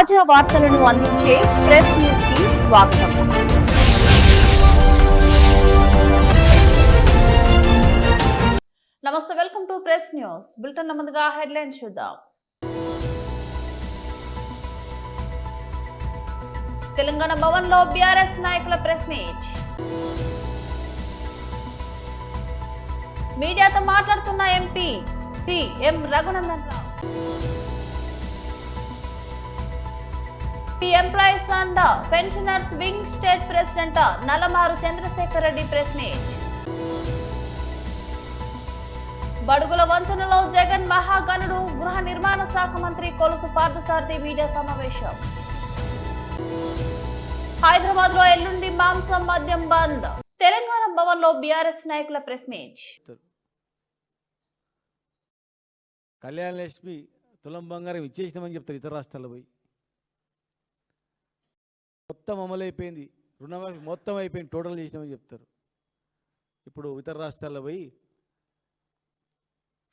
తాజా వార్తలను అందించే ప్రెస్ న్యూస్ కి స్వాగతం. నమస్తే, welcome to press news bulletin. ముందుగా హెడ్లైన్స్ చూద్దాం. తెలంగాణ భవన్ లో బీఆర్ఎస్ నాయకుల ప్రెస్ మీట్. మీడియాతో మాట్లాడుతున్న MP Shri M Raghunandan Rao. Employees and pensioners wing state president Nallamaru Chandrasekhar Reddy press meet. బడుగుల వంచనలో జగన్ మహాగణుడు. గృహ నిర్మాణ శాఖ మంత్రి కొలుసు పార్థసారథి మీడియా సమావేశం. హైదరాబాద్ లో ఎల్లుండి మాంసం మద్యం బంద్. తెలంగాణ భవన్ లో బీఆర్ఎస్ నాయకుల ప్రెస్ మీట్. కళ్యాణ లక్ష్మి తులం బంగారం ఇచ్చేసినామని చెప్తారు. ఇతర రాష్ట్రాల్లో పోయి మొత్తం అమలైపోయింది, రుణమాఫీ మొత్తం అయిపోయింది, టోటల్ చేసినామని చెప్తారు. ఇప్పుడు ఇతర రాష్ట్రాల్లో పోయి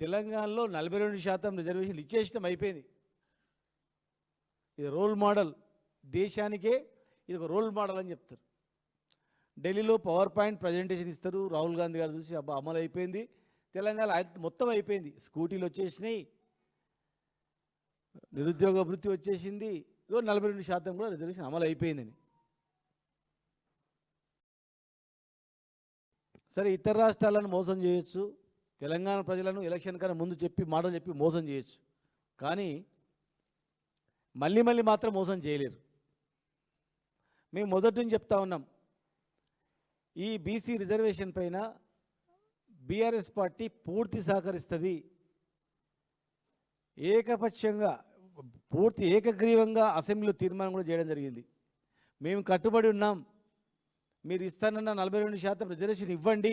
తెలంగాణలో 42% రిజర్వేషన్లు ఇచ్చేసినాం, అయిపోయింది. ఇది రోల్ మోడల్, దేశానికే ఇది ఒక రోల్ మోడల్ అని చెప్తారు. ఢిల్లీలో పవర్ పాయింట్ ప్రజెంటేషన్ ఇస్తారు, రాహుల్ గాంధీ గారు చూసి అబ్బా అమలు అయిపోయింది, తెలంగాణ మొత్తం అయిపోయింది, స్కూటీలు వచ్చేసినాయి, నిరుద్యోగ వృత్తి వచ్చేసింది, 42% కూడా రిజర్వేషన్ అమలు అయిపోయిందని. సరే, ఇతర రాష్ట్రాలను మోసం చేయొచ్చు, తెలంగాణ ప్రజలను ఎలక్షన్ కన్నా ముందు చెప్పి మాటలు చెప్పి మోసం చేయొచ్చు, కానీ మళ్ళీ మాత్రం మోసం చేయలేరు. మేము మొదటి నుంచి చెప్తా ఉన్నాం, ఈ బీసీ రిజర్వేషన్ పైన బీఆర్ఎస్ పార్టీ పూర్తి సహకరిస్తుంది. ఏకపక్షంగా పూర్తి ఏకగ్రీవంగా అసెంబ్లీలో తీర్మానం కూడా చేయడం జరిగింది. మేము కట్టుబడి ఉన్నాం, మీరు ఇస్తానన్న 42% రిజర్వేషన్ ఇవ్వండి,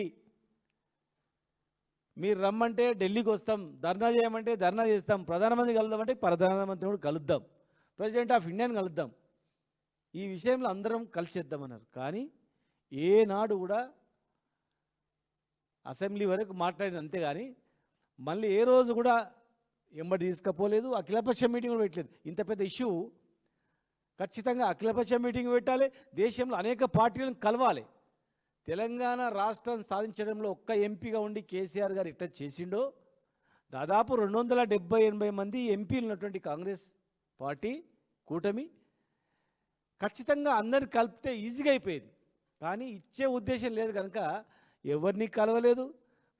మీరు రమ్మంటే ఢిల్లీకి వస్తాం, ధర్నా చేయమంటే ధర్నా చేస్తాం, ప్రధానమంత్రి కలుద్దామంటే ప్రధానమంత్రి కూడా కలుద్దాం, ప్రెసిడెంట్ ఆఫ్ ఇండియాని కలుద్దాం, ఈ విషయంలో అందరం కలిసి చేద్దామన్నారు. కానీ ఏనాడు కూడా అసెంబ్లీ వరకు మాట్లాడిన, అంతేగాని మళ్ళీ ఏ రోజు కూడా ఎంబడి తీసుకపోలేదు, అఖిలపక్ష మీటింగ్ కూడా పెట్టలేదు. ఇంత పెద్ద ఇష్యూ ఖచ్చితంగా అఖిలపక్ష మీటింగ్ పెట్టాలి, దేశంలో అనేక పార్టీలను కలవాలి. తెలంగాణ రాష్ట్రం సాధించడంలో ఒక్క ఎంపీగా ఉండి కేసీఆర్ గారు ఇట్లా చేసిండో, దాదాపు 270-80 మంది ఎంపీలు ఉన్నటువంటి కాంగ్రెస్ పార్టీ కూటమి ఖచ్చితంగా అందరిని కలిపితే ఈజీగా అయిపోయేది. కానీ ఇచ్చే ఉద్దేశం లేదు కనుక ఎవరిని కలవలేదు,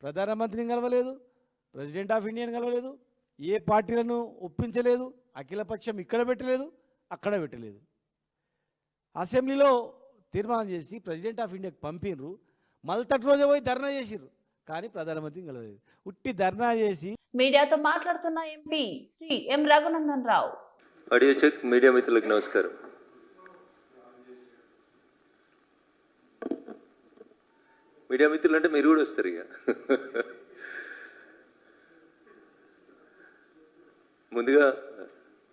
ప్రధానమంత్రిని కలవలేదు, ప్రెసిడెంట్ ఆఫ్ ఇండియాని కలవలేదు, ఏ పార్టీలను ఒప్పించలేదు, అఖిలపక్షం ఇక్కడ పెట్టలేదు, అక్కడ పెట్టలేదు. అసెంబ్లీలో తీర్మానం చేసి ప్రెసిడెంట్ ఆఫ్ ఇండియాకి పంపినరు, మళ్ళీ రోజు పోయి ధర్నా చేసిర్రు, కానీ ప్రధానమంత్రిని కలవలేదు. ఉట్టి ధర్నా చేసి మీడియాతో మాట్లాడుతున్న MP Shri M Raghunandan Rao. Audio check. Media మిత్రులకు నమస్కారం. మీడియా మిత్రులు అంటే మీరు కూడా వస్తారు ఇక. ముందుగా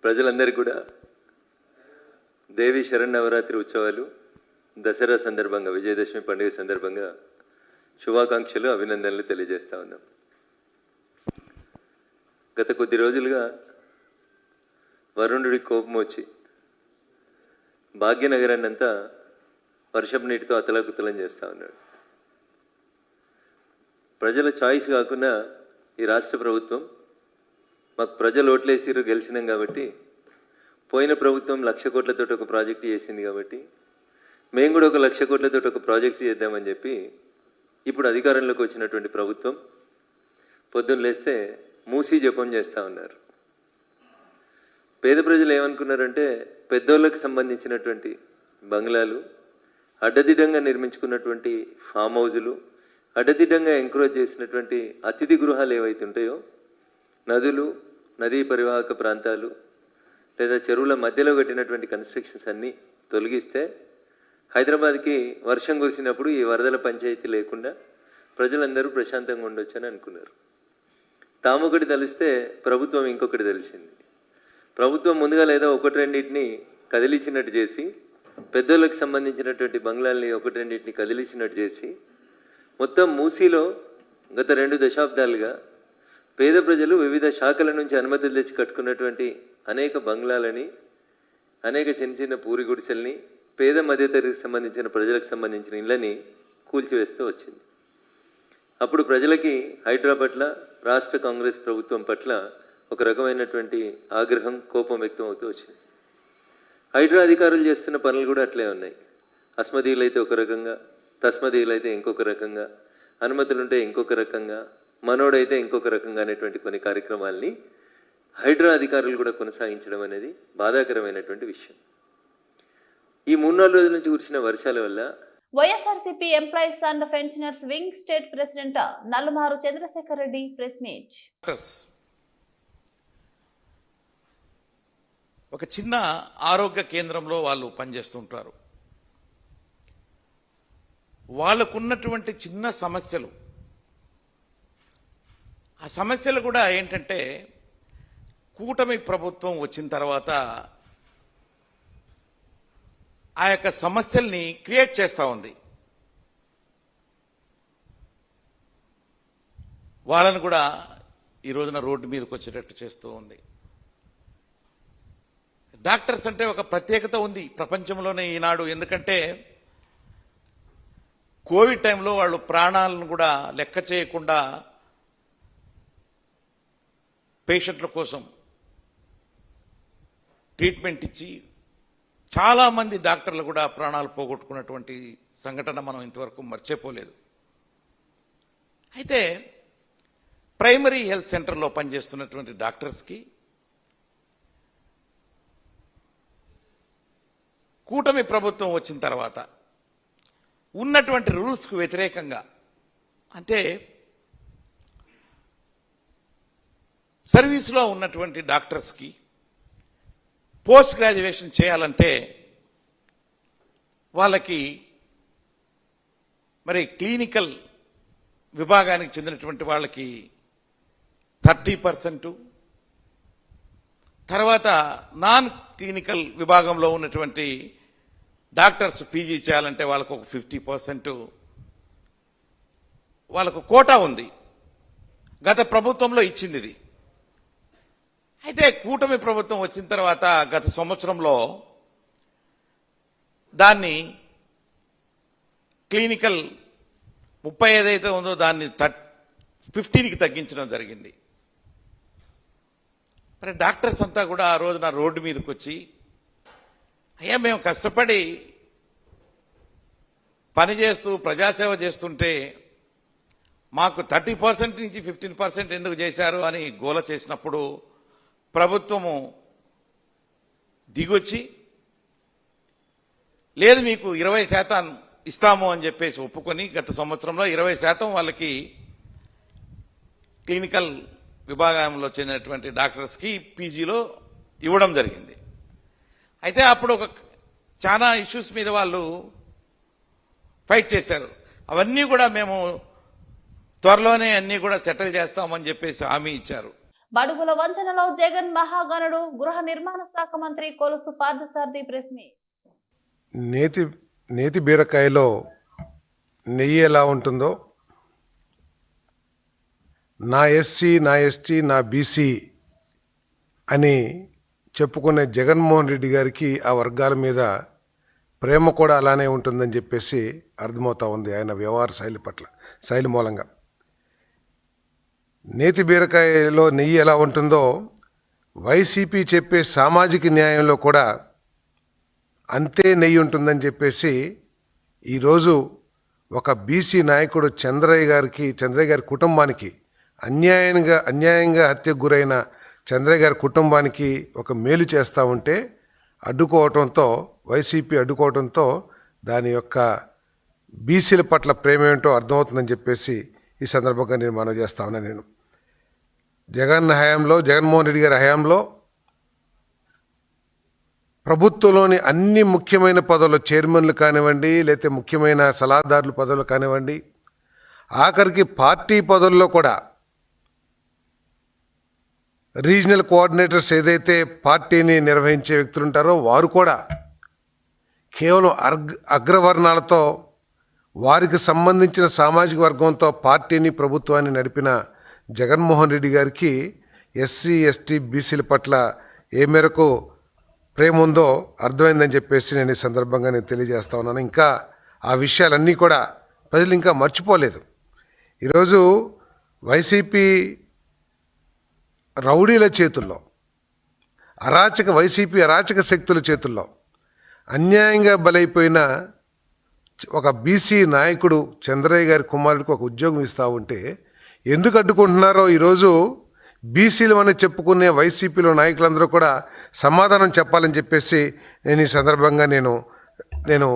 ప్రజలందరికీ కూడా దేవి శరన్నవరాత్రి ఉత్సవాలు, దసరా సందర్భంగా, విజయదశమి పండుగ సందర్భంగా శుభాకాంక్షలు, అభినందనలు తెలియజేస్తా ఉన్నాం. గత కొద్ది రోజులుగా వరుణుడికి కోపం వచ్చి భాగ్యనగరాన్ని అంతా వర్షపు నీటితో అతలాకుతలం చేస్తూ ఉన్నాడు. ప్రజల చాయిస్ కాకుండా ఈ రాష్ట్ర ప్రభుత్వం, మాకు ప్రజలు ఓట్లేసిరు గెలిచినాం కాబట్టి, పోయిన ప్రభుత్వం 1,00,000 కోట్లతో ఒక ప్రాజెక్టు చేసింది కాబట్టి మేము కూడా 1,00,000 కోట్లతో ఒక ప్రాజెక్టు చేద్దామని చెప్పి ఇప్పుడు అధికారంలోకి వచ్చినటువంటి ప్రభుత్వం పొద్దున్న లేస్తే మూసీ జపం చేస్తూ ఉన్నారు. పేద ప్రజలు ఏమనుకున్నారంటే పెద్దోళ్ళకి సంబంధించినటువంటి బంగ్లాలు, అడ్డదిడ్డంగా నిర్మించుకున్నటువంటి ఫామ్ హౌజులు, అడ్డదిడ్డంగా ఎంకరేజ్ చేసినటువంటి అతిథి గృహాలు ఏవైతే ఉంటాయో, నదులు, నదీ పరివాహక ప్రాంతాలు లేదా చెరువుల మధ్యలో కట్టినటువంటి కన్స్ట్రక్షన్స్ అన్నీ తొలగిస్తే హైదరాబాద్కి వర్షం కురిసినప్పుడు ఈ వరదల పంచాయతీ లేకుండా ప్రజలందరూ ప్రశాంతంగా ఉండొచ్చు అని అనుకున్నారు. తామొకటి తెలిస్తే ప్రభుత్వం ఇంకొకటి తెలిసింది. ప్రభుత్వం ముందుగా లేదా ఒకటి రెండింటిని కదిలించినట్టు చేసి, పెద్దోళ్ళకి సంబంధించినటువంటి బంగ్లాల్ని ఒకటి రెండింటిని కదిలించినట్టు చేసి, మొత్తం మూసీలో గత 2 దశాబ్దాలుగా పేద ప్రజలు వివిధ శాఖల నుంచి అనుమతులు తెచ్చి కట్టుకున్నటువంటి అనేక బంగ్లాలని అనేక చిన్న చిన్న పూరి గుడిసెల్ని పేద మధ్యతరగతికి సంబంధించిన ప్రజలకు సంబంధించిన ఇళ్ళని కూల్చివేస్తూ వచ్చింది. అప్పుడు ప్రజలకి హైడ్రా పట్ల, రాష్ట్ర కాంగ్రెస్ ప్రభుత్వం పట్ల ఒక రకమైనటువంటి ఆగ్రహం, కోపం వ్యక్తం అవుతూ వచ్చింది. హైడ్రా అధికారులు చేస్తున్న పనులు కూడా అట్లే ఉన్నాయి. అస్మదీయులు అయితే ఒక రకంగా, తస్మదీయులు అయితే ఇంకొక రకంగా, అనుమతులుంటే ఇంకొక రకంగా, మనోడైతే ఇంకొక రకంగా అనేటువంటి కొన్ని కార్యక్రమాల్ని హైడ్రా అధికారులు కూడా కొనసాగించడం అనేది బాధాకరమైనటువంటి విషయం. ఈ 3-4 రోజుల నుంచి కురిసిన వర్షాల వల్ల YSRCP employees and pensioners wing state president Nallamaru Chandrasekhar Reddy press meet. ఒక చిన్న ఆరోగ్య కేంద్రంలో వాళ్ళు పనిచేస్తుంటారు. వాళ్ళకున్నటువంటి చిన్న సమస్యలు, ఆ సమస్యలు కూడా ఏంటంటే కూటమి ప్రభుత్వం వచ్చిన తర్వాత ఆ యొక్క సమస్యల్ని క్రియేట్ చేస్తూ ఉంది. వాళ్ళను కూడా ఈ రోజున రోడ్డు మీదకి వచ్చేటట్టు చేస్తూ ఉంది. డాక్టర్స్ అంటే ఒక ప్రత్యేకత ఉంది ప్రపంచంలోనే ఈనాడు. ఎందుకంటే కోవిడ్ టైంలో వాళ్ళు ప్రాణాలను కూడా లెక్క చేయకుండా పేషెంట్ల కోసం ట్రీట్మెంట్ ఇచ్చి చాలామంది డాక్టర్లు కూడా ప్రాణాలు పోగొట్టుకున్నటువంటి సంఘటన మనం ఇంతవరకు మర్చిపోలేదు. అయితే ప్రైమరీ హెల్త్ సెంటర్లో పనిచేస్తున్నటువంటి డాక్టర్స్కి కూటమి ప్రభుత్వం వచ్చిన తర్వాత ఉన్నటువంటి రూల్స్కు వ్యతిరేకంగా, అంటే సర్వీస్లో ఉన్నటువంటి డాక్టర్స్కి పోస్ట్ గ్రాడ్యుయేషన్ చేయాలంటే వాళ్ళకి మరి క్లినికల్ విభాగానికి చెందినటువంటి వాళ్ళకి 30%, తర్వాత నాన్ క్లినికల్ విభాగంలో ఉన్నటువంటి డాక్టర్స్ పీజీ చేయాలంటే వాళ్ళకు ఒక 50% వాళ్ళకు కోటా ఉంది. గత ప్రభుత్వంలో ఇచ్చింది ఇది. అయితే కూటమి ప్రభుత్వం వచ్చిన తర్వాత గత సంవత్సరంలో దాన్ని క్లినికల్ 30 ఏదైతే ఉందో దాన్ని 15కి తగ్గించడం జరిగింది. మరి డాక్టర్స్ అంతా కూడా ఆ రోజున రోడ్డు మీదకి వచ్చి, అయ్యా మేము కష్టపడి పనిచేస్తూ ప్రజాసేవ చేస్తుంటే మాకు 30% నుంచి 15% ఎందుకు చేశారు అని గోల చేసినప్పుడు ప్రభుత్వము దిగొచ్చి, లేదు మీకు 20% ఇస్తాము అని చెప్పేసి ఒప్పుకొని గత సంవత్సరంలో 20% వాళ్ళకి క్లినికల్ విభాగంలో చెందినటువంటి డాక్టర్స్కి పీజీలో ఇవ్వడం జరిగింది. అయితే అప్పుడు ఒక చాలా ఇష్యూస్ మీద వాళ్ళు ఫైట్ చేశారు. అవన్నీ కూడా మేము త్వరలోనే అన్నీ కూడా సెటిల్ చేస్తామని చెప్పేసి హామీ ఇచ్చారు. బడుగుల వంచనలో జగన్ మహాగణుడు గృహ నిర్మాణ శాఖ మంత్రి కొలుసు పార్థసారథి ప్రెస్ మీట్. నేతి బీరకాయలో నెయ్యి ఎలా ఉంటుందో, నా ఎస్సీ, నా ఎస్టీ, నా బీసీ అని చెప్పుకునే జగన్మోహన్ రెడ్డి గారికి ఆ వర్గాల మీద ప్రేమ కూడా అలానే ఉంటుందని చెప్పేసి అర్థమవుతా ఉంది ఆయన వ్యవహార శైలి మూలంగా. నేతి బీరకాయలో నెయ్యి ఎలా ఉంటుందో వైసీపీ చెప్పే సామాజిక న్యాయంలో కూడా అంతే నెయ్యి ఉంటుందని చెప్పేసి ఈరోజు ఒక బీసీ నాయకుడు చంద్రయ్య గారి కుటుంబానికి అన్యాయంగా హత్యకు గురైన చంద్రయ్య గారి కుటుంబానికి ఒక మేలు చేస్తూ ఉంటే వైసీపీ అడ్డుకోవడంతో దాని యొక్క బీసీల పట్ల ప్రేమ ఏంటో అర్థమవుతుందని చెప్పేసి ఈ సందర్భంగా నేను మనవి చేస్తా ఉన్నాను. నేను జగన్మోహన్ రెడ్డి గారి హయాంలో ప్రభుత్వంలోని అన్ని ముఖ్యమైన పదవులు, చైర్మన్లు కానివ్వండి, లేకపోతే ముఖ్యమైన సలహాదారుల పదవులు కానివ్వండి, ఆఖరికి పార్టీ పదవుల్లో కూడా రీజనల్ కోఆర్డినేటర్స్ ఏదైతే పార్టీని నిర్వహించే వ్యక్తులు ఉంటారో వారు కూడా కేవలం అగ్రవర్ణాలతో, వారికి సంబంధించిన సామాజిక వర్గంతో పార్టీని, ప్రభుత్వాన్ని నడిపిన జగన్మోహన్ రెడ్డి గారికి ఎస్సీ, ఎస్టీ, బీసీల పట్ల ఏ మేరకు ప్రేమ ఉందో అర్థమైందని చెప్పేసి నేను ఈ సందర్భంగా నేను తెలియజేస్తా ఉన్నాను. ఇంకా ఆ విషయాలన్నీ కూడా ప్రజలు ఇంకా మర్చిపోలేదు. ఈరోజు వైసీపీ రౌడీల చేతుల్లో, వైసీపీ అరాచక శక్తుల చేతుల్లో అన్యాయంగా బలైపోయిన ఒక బీసీ నాయకుడు చంద్రయ్య గారి కుమారుడికి ఒక ఉద్యోగం ఇస్తూ ఉంటే ఎందుకు అడ్డుకుంటున్నారో ఈరోజు బీసీలు అని చెప్పుకునే వైసీపీలో నాయకులందరూ కూడా సమాధానం చెప్పాలని చెప్పేసి నేను ఈ సందర్భంగా నేను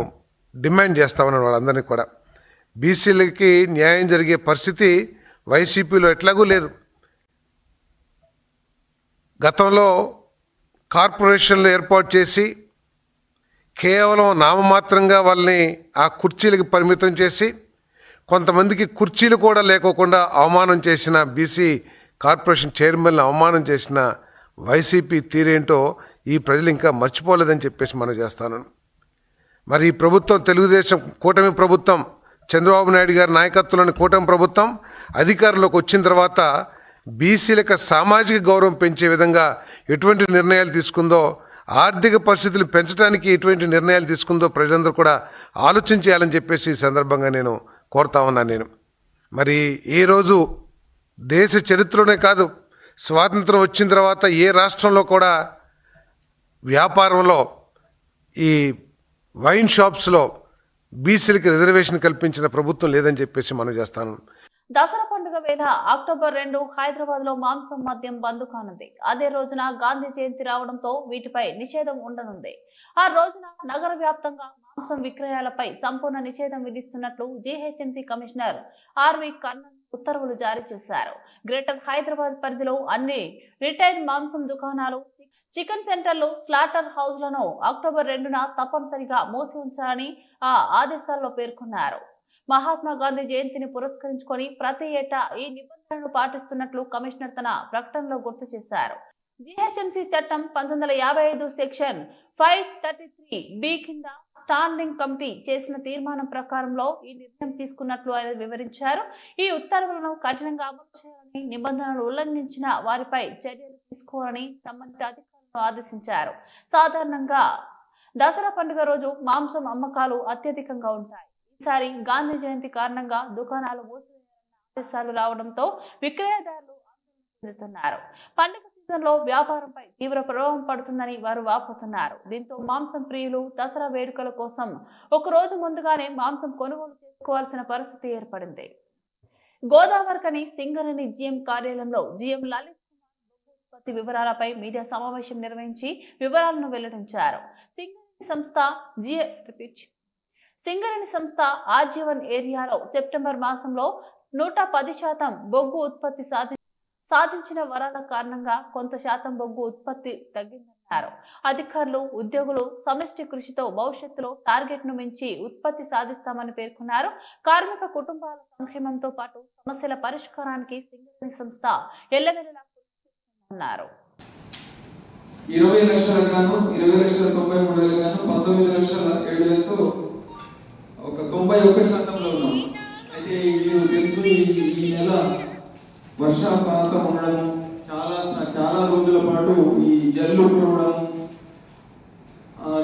డిమాండ్ చేస్తా ఉన్నాను వాళ్ళందరినీ కూడా. బీసీలకి న్యాయం జరిగే పరిస్థితి వైసీపీలో ఎట్లాగూ లేదు. గతంలో కార్పొరేషన్లు ఏర్పాటు చేసి కేవలం నామమాత్రంగా వాళ్ళని ఆ కుర్చీలకు పరిమితం చేసి కొంతమందికి కుర్చీలు కూడా లేకోకుండా అవమానం చేసిన బీసీ కార్పొరేషన్ చైర్మన్ని అవమానం చేసిన వైసీపీ తీరేంటో ఈ ప్రజలు ఇంకా మర్చిపోలేదని చెప్పేసి మనం చేస్తాను. మరి ఈ ప్రభుత్వం తెలుగుదేశం కూటమి ప్రభుత్వం, చంద్రబాబు నాయుడు గారి నాయకత్వంలోని కూటమి ప్రభుత్వం అధికారంలోకి వచ్చిన తర్వాత బీసీలకు సామాజిక గౌరవం పెంచే విధంగా ఎటువంటి నిర్ణయాలు తీసుకుందో, ఆర్థిక పరిస్థితులు పెంచడానికి ఎటువంటి నిర్ణయాలు తీసుకుందో ప్రజలందరూ కూడా ఆలోచన చేయాలని చెప్పేసి ఈ సందర్భంగా నేను కోరుతా ఉన్నాను. మరి ఏ రోజు దేశ చరిత్రలోనే కాదు, స్వాతంత్రం వచ్చిన తర్వాత ఏ రాష్ట్రంలో కూడా వ్యాపారంలో ఈ వైన్ షాప్స్లో బీసీలకి రిజర్వేషన్ కల్పించిన ప్రభుత్వం లేదని చెప్పేసి మనం చేస్తాను. దసరా పండుగ వేళ అక్టోబర్ 2 హైదరాబాద్ లో మాంసం మద్యం బంద్ కానుంది. అదే రోజున గాంధీ జయంతి రావడంతో వీటిపై నిషేధం ఉండనుంది. ఆ రోజున నగర వ్యాప్తంగా మాంసం విక్రయాలపై సంపూర్ణ నిషేధం విధిస్తున్నట్లు జీహెచ్ఎంసీ కమిషనర్ ఆర్వి కర్ణన్ ఉత్తర్వులు జారీ చేశారు. గ్రేటర్ హైదరాబాద్ పరిధిలో అన్ని రిటైల్ మాంసం దుకాణాలు, చికెన్ సెంటర్లు, స్లాటర్ హౌస్లను అక్టోబర్ 2న తప్పనిసరిగా మూసి ఉంచాలని ఆ ఆదేశాల్లో పేర్కొన్నారు. మహాత్మా గాంధీ జయంతిని పురస్కరించుకొని ప్రతి ఏటా ఈ నిబంధనలను పాటిస్తున్నట్లు కమిషనర్ తన ప్రకటనలో గుర్తు చేశారు. జీహెచ్ఎంసీ చట్టం 1955 సెక్షన్ 533B కింద స్టాండింగ్ కమిటీ చేసిన తీర్మానం ప్రకారంలో ఈ నిర్ణయం తీసుకున్నట్లు ఆయన వివరించారు. ఈ ఉత్తర్వులను కఠినంగా అమలు చేయాలని, నిబంధనలు ఉల్లంఘించిన వారిపై చర్యలు తీసుకోవాలని సంబంధిత అధికారులను ఆదేశించారు. సాధారణంగా దసరా పండుగ రోజు మాంసం అమ్మకాలు అత్యధికంగా ఉంటాయి. ఈసారి గాంధీ జయంతి కారణంగా దుకాణాలు మూసివేయాలన్న ఆదేశాలు రావడంతో విక్రయదారులు ఆందోళన చెందుతున్నారు. పండుగ సీజన్లో వ్యాపారంపై తీవ్ర ప్రభావం పడుతుందని వారు వాపోతున్నారు. దీంతో మాంసం ప్రియులు దసరా వేడుకల కోసం ఒక రోజు ముందుగానే మాంసం కొనుగోలు చేసుకోవాల్సిన పరిస్థితి ఏర్పడింది. గోదావరికని సింగరేణి జీఎం కార్యాలయంలో జీఎం లలిత్ కుమార్ బొగ్గు ఉత్పత్తి వివరాలపై మీడియా సమావేశం నిర్వహించి వివరాలను వెల్లడించారు. సింగరేణి సంస్థ ఆజీవన్ ఏరియాలో సెప్టెంబర్ మాసంలో 110% బొగ్గు ఉత్పత్తి సాధించిన వరాల కారణంగా కొంత శాతం బొగ్గు ఉత్పత్తి తగ్గిందన్నారు. అధికారులు, ఉద్యోగులు సమిష్టి కృషితో భవిష్యత్తులో టార్గెట్ ను మించి ఉత్పత్తి సాధిస్తామని పేర్కొన్నారు. కార్మిక కుటుంబాల సంక్షేమంతో పాటు సమస్యల పరిష్కారానికి సింగరేణి సంస్థ ఎల్లవెల్లలా కృషి చేస్తుందన్నారు. 20 లక్షలకు గాను 20,93,000 గాను 19,07,000తో ఒక 91% ఉన్నాం. అయితే మీకు తెలుసు ఈ నెల వర్షాపాతం ఉండడం, చాలా రోజుల పాటు ఈ జల్లు కురవడం,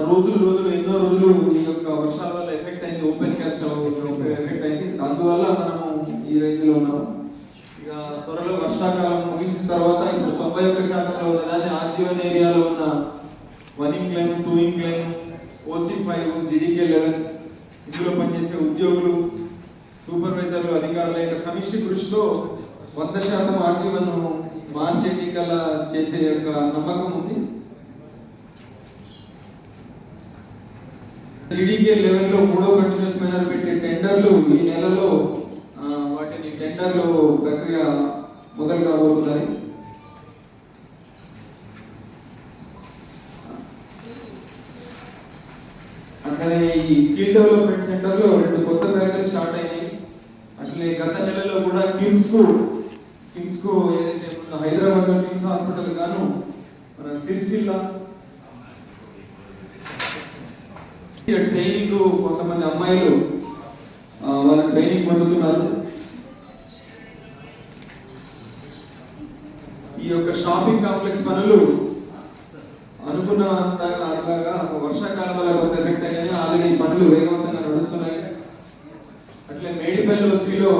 రోజులు ఎన్నో రోజులు ఈ యొక్క వర్షాల వల్ల ఎఫెక్ట్ అయింది, ఓపెన్ క్యాస్ట్ ఎఫెక్ట్ అయింది. అందువల్ల మనము ఈ రేంజ్లో ఉన్నాము. ఇక త్వరలో వర్షాకాలం ముగిసిన తర్వాత ఇప్పుడు 91% ఉన్నదాన్ని ఆజీవన్ ఏరియాలో ఉన్న 1 ఇంక్లైన్, 2 ఇంక్లైన్, OC5, GDK11 ఇందులో పనిచేసే ఉద్యోగులు, సూపర్వైజర్లు, అధికారుల యొక్క సమిష్టి కృషితో 100% ఆజీవన్ మార్చి ఎన్నికల చేసే యొక్క నమ్మకం ఉంది. GDK11లో 3వ కంటిన్యూస్ మేనర్ పెట్టే టెండర్లు ఈ నెలలో వాటిని టెండర్లు ప్రక్రియ మొదలు కాబోతున్నాయి. అట్లనే ఈ స్కిల్ డెవలప్మెంట్ సెంటర్లో 2 కొత్త బ్యాచ్లు స్టార్ట్ అయినాయి. అట్లనే గత నెలలో కూడా కిమ్స్ కు ఏదైతే ఉందో హైదరాబాద్ లో కిమ్స్ హాస్పిటల్ గాను మన సిరిసిల్ల ట్రైనింగ్ కొంతమంది అమ్మాయిలు వాళ్ళ ట్రైనింగ్ పొందుతున్నారు. ఈ యొక్క షాపింగ్ కాంప్లెక్స్ పనులు అనుకున్న వల్ల కొంత ఎఫెక్ట్ అయ్యాయి. ఆల్రెడీ పనులు వేగవంతంగా నడుస్తున్నాయి. అట్లే మేడిపల్లి సిలో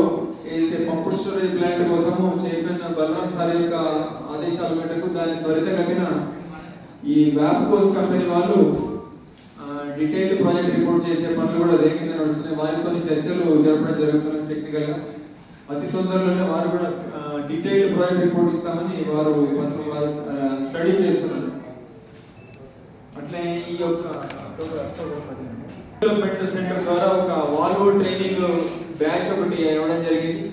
ఏదైతే పంపుడు స్టోరేజ్ ప్లాంట్ కోసము చైర్మన్ బలరాం సార్ యొక్క ఆదేశాల మేరకు దాన్ని త్వరితగతిన ఈ వ్యాప్కోస్ కంపెనీ వాళ్ళు డీటెయిల్డ్ ప్రాజెక్ట్ రిపోర్ట్ చేసే పనులు కూడా వేగంగా నడుస్తున్నాయి. వారితో చర్చలు జరపడం జరుగుతుంది. టెక్నికల్ గా అతి తొందరలోనే వారు కూడా డీటెయిల్డ్ ప్రాజెక్ట్ రిపోర్ట్ ఇస్తామని వారు స్టడీ చేస్తున్నారు. అట్లే ఈ యొక్క డెవలప్మెంట్ సెంటర్ ద్వారా ఒక వాల్వో ట్రైనింగ్ బ్యాచ్ ఒకటి ఇవ్వడం జరిగింది.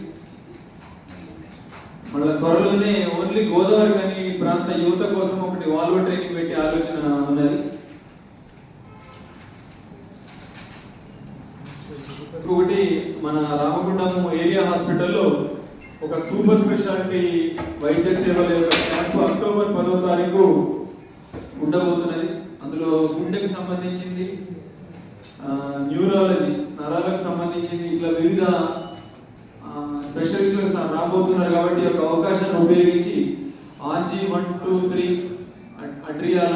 మళ్ళీ త్వరలోనే ఓన్లీ గోదావరి కానీ ప్రాంత యువత కోసం ఒకటి వాల్వో ట్రైనింగ్ పెట్టే ఆలోచన ఉన్నది. ఇంకొకటి మన రామగుండం ఏరియా హాస్పిటల్లో ఒక సూపర్ స్పెషాలిటీ వైద్య సేవల యొక్క క్యాంపు అక్టోబర్ 10వ తారీఖు ఉండబోతున్నది. అందులో గుండెకు సంబంధించింది, న్యూరాలజీ నరాలకు సంబంధించింది, ఇట్లా వివిధ స్పెషలిస్టులు రాబోతున్నారు. కాబట్టి యొక్క అవకాశాన్ని ఉపయోగించి RG123 అడ్రియాల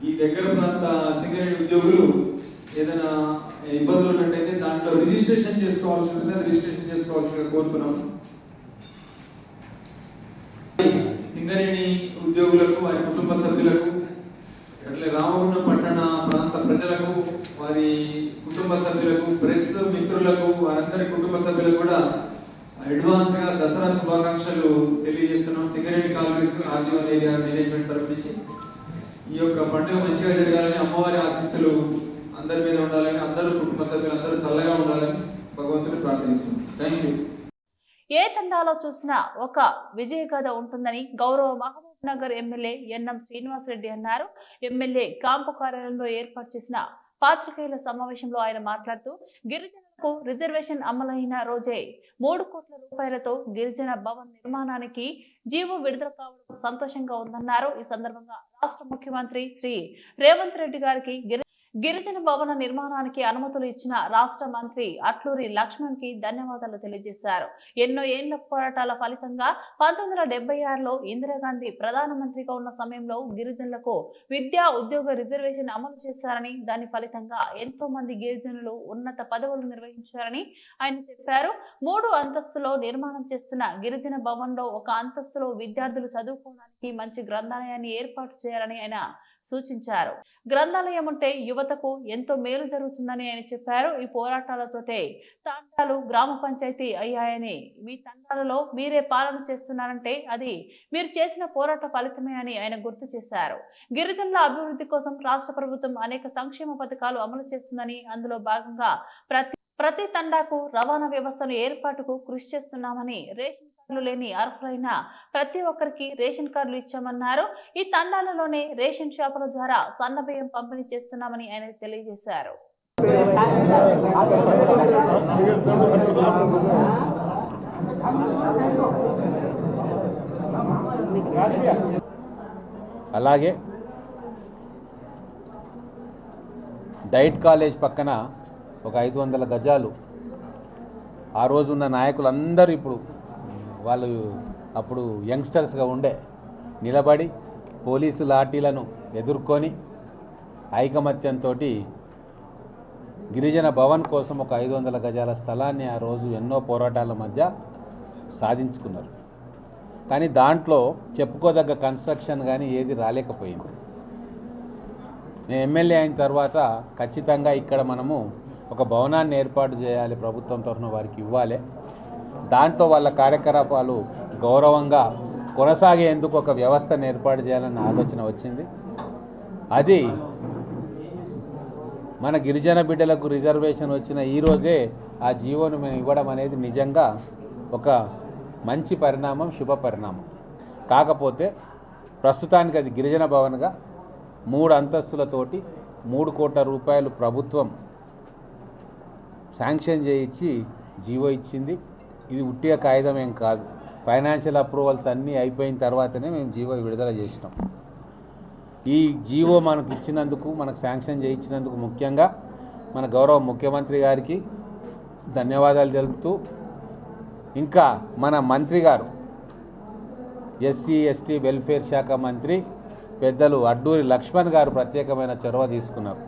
ఈ దగ్గర ప్రాంత సింగరేణి ఉద్యోగులు ఏదైనా ఇబ్బందులు ఉన్నట్టయితే దాంట్లో రిజిస్ట్రేషన్ చేసుకోవాల్సి ఉంటుంది. అది రిజిస్ట్రేషన్ చేసుకోవాల్సిందిగా కోరుతున్నాం. సింగరేణి ఉద్యోగులకు, వారి కుటుంబ సభ్యులకు, అట్లే రామగుండం పట్టణ ప్రాంత ప్రజలకు, వారి కుటుంబ సభ్యులకు, ప్రెస్ మిత్రులకు, వారందరి కుటుంబ సభ్యులకు కూడా అడ్వాన్స్ గా దసరా శుభాకాంక్షలు తెలియజేస్తున్నాం. Singareni colonies RG1 area management తరఫు నుంచి ఈ యొక్క పండుగ మంచిగా జరగాలని, అమ్మవారి ఆశీస్సులు అందరి మీద ఉండాలని, అందరూ కుటుంబ సభ్యులు అందరూ చల్లగా ఉండాలని భగవంతుని ప్రార్థిస్తున్నాం. Thank you. ఏ తండాలో చూసినా ఒక విజయ కథ ఉంటుందని గౌరవ మహబూబ్ నగర్ ఎమ్మెల్యే ఎన్ఎం శ్రీనివాసరెడ్డి అన్నారు. ఎమ్మెల్యే క్యాంపు కార్యాలయంలో ఏర్పాటు చేసిన పాత్రికేయుల సమావేశంలో ఆయన మాట్లాడుతూ గిరిజనులకు రిజర్వేషన్ అమలైన రోజే 3 కోట్ల రూపాయలతో గిరిజన భవన్ నిర్మాణానికి జీవో విడుదల కావడం సంతోషంగా ఉందన్నారు. ఈ సందర్భంగా రాష్ట్ర ముఖ్యమంత్రి శ్రీ రేవంత్ రెడ్డి గారికి గిరిజన భవన నిర్మాణానికి అనుమతులు ఇచ్చిన రాష్ట్ర మంత్రి అట్లూరి లక్ష్మణ్ కి ధన్యవాదాలు తెలియజేశారు. ఎన్నో ఏళ్ల పోరాటాల ఫలితంగా 1976లో ఇందిరాగాంధీ ప్రధానమంత్రిగా ఉన్న సమయంలో గిరిజనులకు విద్యా ఉద్యోగ రిజర్వేషన్ అమలు చేశారని, దాని ఫలితంగా ఎంతో మంది గిరిజనులు ఉన్నత పదవులు నిర్వహించారని ఆయన చెప్పారు. 3 అంతస్తులో నిర్మాణం చేస్తున్న గిరిజన భవన్ లో 1 అంతస్తులో విద్యార్థులు చదువుకోవడానికి మంచి గ్రంథాలయాన్ని ఏర్పాటు చేయాలని ఆయన సూచించారు. గ్రంథాలయం ఉంటే యువతకు ఎంతో మేలు జరుగుతుందని ఆయన చెప్పారు. ఈ పోరాటాలతోటే తండాలు గ్రామ పంచాయతీ అయ్యాయని, మీ తండాలలో మీరే పాలన చేస్తున్నారంటే అది మీరు చేసిన పోరాట ఫలితమే అని ఆయన గుర్తు చేశారు. గిరిజనుల అభివృద్ధి కోసం రాష్ట్ర ప్రభుత్వం అనేక సంక్షేమ పథకాలు అమలు చేస్తుందని, అందులో భాగంగా ప్రతి తండాకు రవాణా వ్యవస్థను ఏర్పాటుకు కృషి చేస్తున్నామని, రేషన్ కార్డులు లేని అర్హులైన ప్రతి ఒక్కరికి రేషన్ కార్డులు ఇచ్చామన్నారు. ఈ తండాలలోనే రేషన్ షాపుల ద్వారా సన్నబియ్యం పంపిణీ చేస్తున్నామని ఆయన తెలియజేశారు. అలాగే డైట్ కాలేజ్ పక్కన ఒక 500 గజాలు ఆ రోజు ఉన్న నాయకులందరూ ఇప్పుడు వాళ్ళు అప్పుడు యంగ్స్టర్స్గా ఉండే నిలబడి పోలీసు లాఠీలను ఎదుర్కొని ఐకమత్యంతో గిరిజన భవన్ కోసం ఒక 500 గజాల స్థలాన్ని ఆ రోజు ఎన్నో పోరాటాల మధ్య సాధించుకున్నారు. కానీ దాంట్లో చెప్పుకోదగ్గ కన్స్ట్రక్షన్ కానీ ఏది రాలేకపోయింది. నేను ఎమ్మెల్యే అయిన తర్వాత ఖచ్చితంగా ఇక్కడ మనము ఒక భవనాన్ని ఏర్పాటు చేయాలి, ప్రభుత్వం తరఫున వారికి ఇవ్వాలి, దాంట్లో వాళ్ళ కార్యకలాపాలు గౌరవంగా కొనసాగేందుకు ఒక వ్యవస్థను ఏర్పాటు చేయాలన్న ఆలోచన వచ్చింది. అది మన గిరిజన బిడ్డలకు రిజర్వేషన్ వచ్చిన ఈరోజే ఆ జీవోను మేము ఇవ్వడం అనేది నిజంగా ఒక మంచి పరిణామం, శుభ పరిణామం. కాకపోతే ప్రస్తుతానికి అది గిరిజన భవన్గా 3 అంతస్తులతోటి 3 కోట్ల రూపాయలు ప్రభుత్వం శాంక్షన్ చేయించి జీవో ఇచ్చింది. ఇది ఉట్టిగా కాగితం ఏం కాదు, ఫైనాన్షియల్ అప్రూవల్స్ అన్నీ అయిపోయిన తర్వాతనే మేము జీవో విడుదల చేసినాం. ఈ జీవో మనకు ఇచ్చినందుకు, మనకు శాంక్షన్ చేయించినందుకు ముఖ్యంగా మన గౌరవ ముఖ్యమంత్రి గారికి ధన్యవాదాలు తెలుపుతూ, ఇంకా మన మంత్రి గారు ఎస్సీ ఎస్టీ వెల్ఫేర్ శాఖ మంత్రి పెద్దలు అడ్లూరి లక్ష్మణ్ గారు ప్రత్యేకమైన చొరవ తీసుకున్నారు.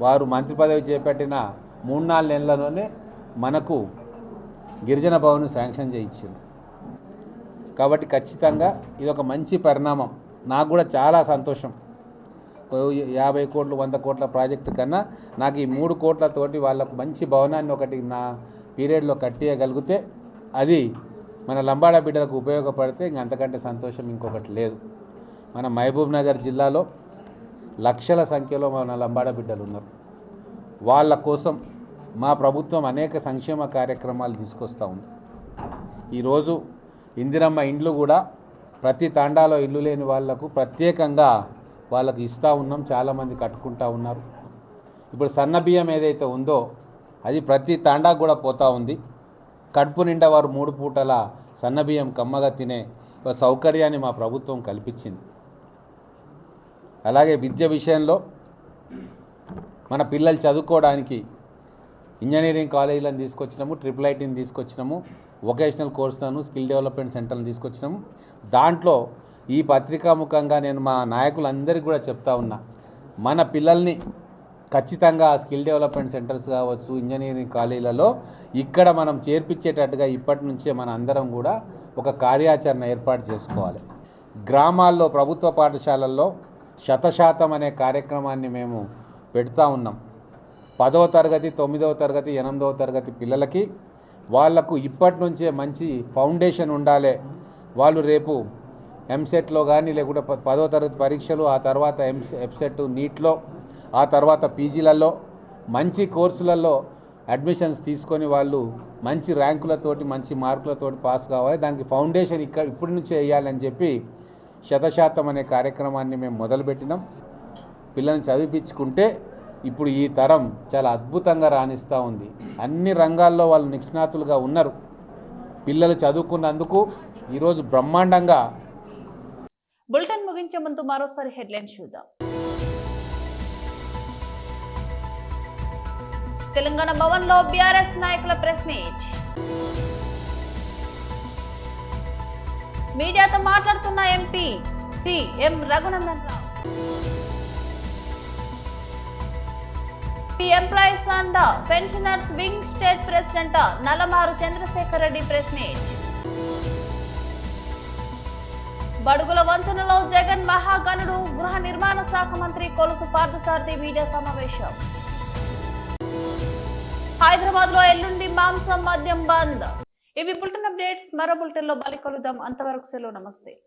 వారు మంత్రి పదవి చేపట్టిన 3-4 నెలల్లోనే మనకు గిరిజన భవన్ శాంక్షన్ చేయించింది. కాబట్టి ఖచ్చితంగా ఇది ఒక మంచి పరిణామం. నాకు కూడా చాలా సంతోషం. 50 కోట్లు 100 కోట్ల ప్రాజెక్టు కన్నా నాకు ఈ 3 కోట్లతోటి వాళ్ళకు మంచి భవనాన్ని ఒకటి నా పీరియడ్లో కట్టియగలిగితే అది మన లంబాడ బిడ్డలకు ఉపయోగపడితే ఇంక అంతకంటే సంతోషం ఇంకొకటి లేదు. మన మహబూబ్ నగర్ జిల్లాలో లక్షల సంఖ్యలో మన లంబాడ బిడ్డలు ఉన్నారు. వాళ్ళ కోసం మా ప్రభుత్వం అనేక సంక్షేమ కార్యక్రమాలు తీసుకొస్తూ ఉంది. ఈరోజు ఇందిరమ్మ ఇండ్లు కూడా ప్రతి తాండాలో ఇల్లు లేని వాళ్లకు ప్రత్యేకంగా వాళ్ళకు ఇస్తూ ఉన్నాం. చాలామంది కట్టుకుంటూ ఉన్నారు. ఇప్పుడు సన్న బియ్యం ఏదైతే ఉందో అది ప్రతి తాండాకు కూడా పోతూ ఉంది. కడుపు నిండా వారు 3 పూటల సన్న బియ్యం కమ్మగా తినే ఒక సౌకర్యాన్ని మా ప్రభుత్వం కల్పించింది. అలాగే విద్య విషయంలో మన పిల్లలు చదువుకోవడానికి ఇంజనీరింగ్ కాలేజీలను తీసుకొచ్చినాము, IIITని తీసుకొచ్చినాము, వొకేషనల్ కోర్సులను, స్కిల్ డెవలప్మెంట్ సెంటర్లను తీసుకొచ్చినాము. దాంట్లో ఈ పత్రికాముఖంగా నేను మా నాయకులందరికీ కూడా చెప్తా ఉన్నా, మన పిల్లల్ని ఖచ్చితంగా స్కిల్ డెవలప్మెంట్ సెంటర్స్ కావచ్చు, ఇంజనీరింగ్ కాలేజీలలో ఇక్కడ మనం చేర్పించేటట్టుగా ఇప్పటి నుంచే మన అందరం కూడా ఒక కార్యాచరణ ఏర్పాటు చేసుకోవాలి. గ్రామాల్లో ప్రభుత్వ పాఠశాలల్లో 100% అనే కార్యక్రమాన్ని మేము పెడతా ఉన్నాం. 10వ తరగతి, 9వ తరగతి, 8వ తరగతి పిల్లలకి వాళ్లకు ఇప్పటి నుంచే మంచి ఫౌండేషన్ ఉండాలి. వాళ్ళు రేపు ఎంసెట్లో కానీ లేకుంటే 10వ తరగతి పరీక్షలు, ఆ తర్వాత ఎఫ్సెట్, నీట్లో, ఆ తర్వాత పీజీలలో మంచి కోర్సులలో అడ్మిషన్స్ తీసుకొని వాళ్ళు మంచి ర్యాంకులతోటి మంచి మార్కులతోటి పాస్ కావాలి. దానికి ఫౌండేషన్ ఇప్పటి నుంచే వేయాలని చెప్పి 100% అనే కార్యక్రమాన్ని మేము మొదలుపెట్టినాం. పిల్లల్ని చదివించుకుంటే ఇప్పుడు ఈ తరం చాలా అద్భుతంగా రాణిస్తూ ఉంది. అన్ని రంగాల్లో వాళ్ళు నిష్ణాతులుగా ఉన్నారు. పిల్లలు చదువుకున్నందుకు ఈరోజు బ్రహ్మాండంగా. బులెటిన్ ముగించే ముందు మరోసారి హెడ్లైన్స్ చూద్దాం. తెలంగాణ భవన్లో బీఆర్ఎస్ నాయకుల ప్రెస్ మీట్. మీడియాతో మాట్లాడుతున్న MP M Raghunandan Rao. Employees and pensioners wing state president Nallamaru Chandrasekhar Reddy press meet. బడుగుల వంచనలో జగన్ మహాగణుడు గృహ నిర్మాణ శాఖ మంత్రి కొలుసు పార్థసారథి మీడియా సమావేశం. హైదరాబాద్ లో ఎల్లుండి మాంసం మద్యం బంద్. ఇవి బులెటిన్ అప్డేట్స్. మరో బులెటిన్ లో మళ్ళీ కలుద్దాం. అంతవరకు సెలవు. నమస్తే.